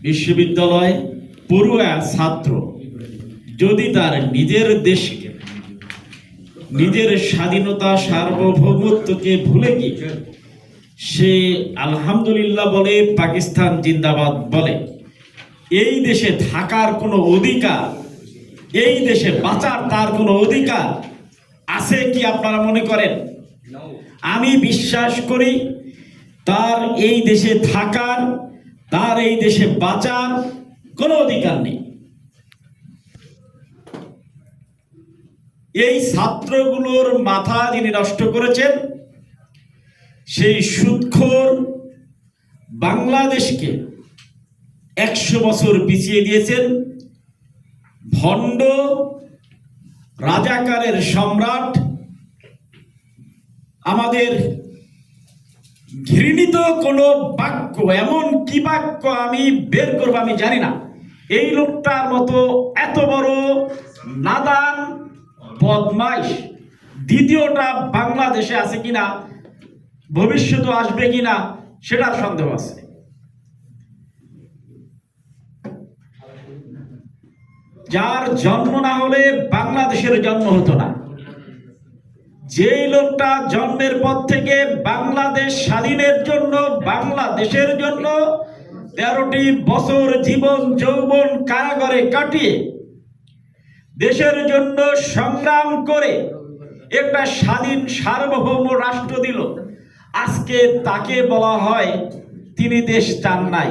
বিশ্ববিদ্যালয় পড়ুয়া ছাত্র যদি তার নিজের দেশকে, নিজের স্বাধীনতা সার্বভৌমত্বকে ভুলে গিয়ে সে আলহামদুলিল্লাহ বলে, পাকিস্তান জিন্দাবাদ বলে, এই দেশে থাকার কোনো অধিকার, এই দেশে বাঁচার তার কোনো অধিকার আছে কি আপনারা মনে করেন? আমি বিশ্বাস করি তার এই দেশে থাকার, তার এই দেশে বাঁচার কোনো অধিকার নেই। এই ছাত্রগুলোর মাথা যিনি নষ্ট করেছেন, সেই সুদখোর বাংলাদেশকে 100 বছর পিছিয়ে দিয়েছেন ভণ্ড রাজাকারের সম্রাট। আমাদের ঘৃণিত কোনো বাক্য, এমন কি বাক্য আমি বের করবো আমি জানি না, এই লোকটার মতো এত বড় নাদান বদমাইশ দ্বিতীয়টা বাংলাদেশে আছে কিনা, ভবিষ্যতে আসবে কিনা সেটার সন্দেহ আছে। যার জন্ম না হলে বাংলাদেশের জন্ম হতো না, যে লোকটা জন্মের পর থেকে বাংলাদেশ স্বাধীনের জন্য, বাংলাদেশের জন্য 13টি বছর জীবন যৌবন কারাগারে কাটিয়ে দেশের জন্য সংগ্রাম করে একটা স্বাধীন সার্বভৌম রাষ্ট্র দিল, আজকে তাকে বলা হয় তিনি দেশ চান নাই।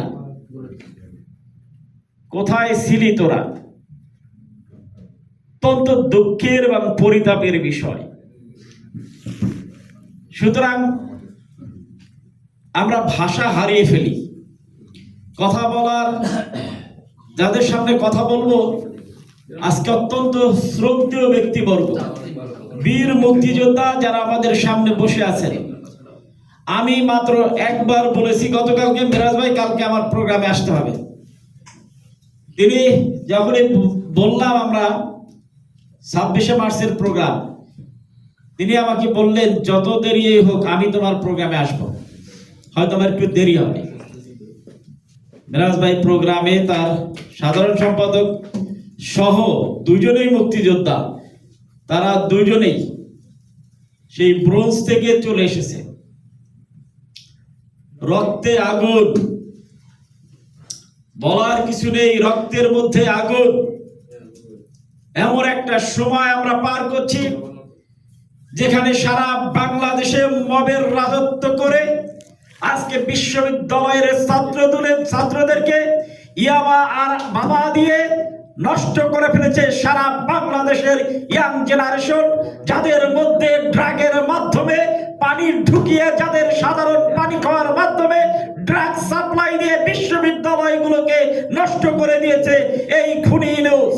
কোথায় ছিলি তোরা? অত্যন্ত দুঃখের এবং পরিতাপের বিষয়। সুতরাং আমরা ভাষা হারিয়ে ফেলি। কথা বলার, যাদের সামনে কথা বলবো আজকে অত্যন্ত শ্রদ্ধেয় ব্যক্তিবর্গ, বীর মুক্তিযোদ্ধা যারা আমাদের সামনে বসে আছেন। আমি মাত্র একবার বলেছি গতকালকে, মেরাজ ভাই কালকে আমার প্রোগ্রামে আসতে হবে। তিনি যখনই বললাম আমরা 26শে মার্চের প্রোগ্রাম, তিনি আমাকে বললেন যত দেরি হোক আমি তোমার প্রোগ্রামে আসবো, হয়তো আমার একটু দেরি হবে। মেরাজ ভাই প্রোগ্রামে তার সাধারণ সম্পাদক সহ দুজনেই মুক্তিযোদ্ধা, তারা দুজনেই সেই ব্রোঞ্জ থেকে চলে এসেছে। রক্তে আগুন, বলার কিছু নেই, রক্তের মধ্যে আগুন। এমন একটা সময় আমরা পার করছি যেখানে সারা বাংলাদেশে মবের রাজত্ব করে আজকে বিশ্ববিদ্যালয়ের ছাত্রদেরকে ইয়াবা আর বাবা দিয়ে নষ্ট করে ফেলেছে সারা বাংলাদেশের ইয়াং জেনারেশন, যাদের মধ্যে ড্রাগের মাধ্যমে পানি ঢুকিয়ে, যাদের সাধারণ পানি খাওয়ার মাধ্যমে ড্রাগ সাপ্লাই দিয়ে বিশ্ববিদ্যালয়গুলোকে নষ্ট করে দিয়েছে এই খুনি নিউজ।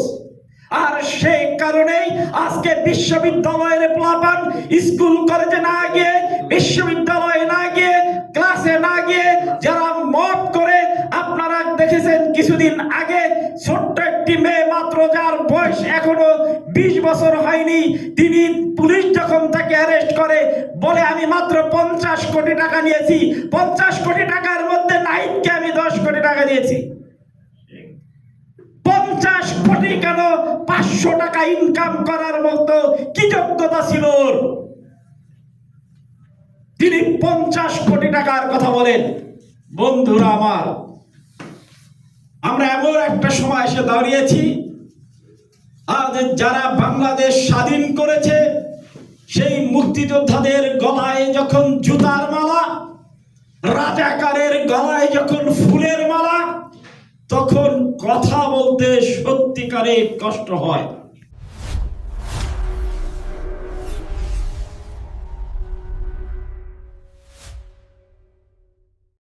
আর সেই কারণেই আজকে বিশ্ববিদ্যালয়ের প্লাপান স্কুল কলেজে না গিয়ে, বিশ্ববিদ্যালয়ে না গিয়ে, ক্লাসে না গিয়ে যারা মব করে, আপনারা দেখেছেন কিছুদিন আগে ছোট্ট একটি মেয়ে মাত্র, যার বয়স এখনো 20 বছর হয়নি, তিনি পুলিশ যখন তাকে অ্যারেস্ট করে বলে আমি মাত্র 50 কোটি টাকা নিয়েছি। 50 কোটি টাকার মধ্যে নাহিদকে আমি 10 কোটি টাকা দিয়েছি। 50 কোটি কেন, 500 টাকা ইনকাম করার মতো কি যোগ্যতা ছিল ওর? তিনি 50 কোটি টাকার কথা বলেন। বন্ধুরা আমার, আমরা এমন একটা সময় এসে দাঁড়িয়েছি, আজ যারা বাংলাদেশ স্বাধীন করেছে সেই মুক্তিযোদ্ধাদের গলায় যখন জুতার মালা, রাজাকারের গলায় যখন ফুলের মালা, তখন কথা বলতে সত্যিকারে কষ্ট হয়।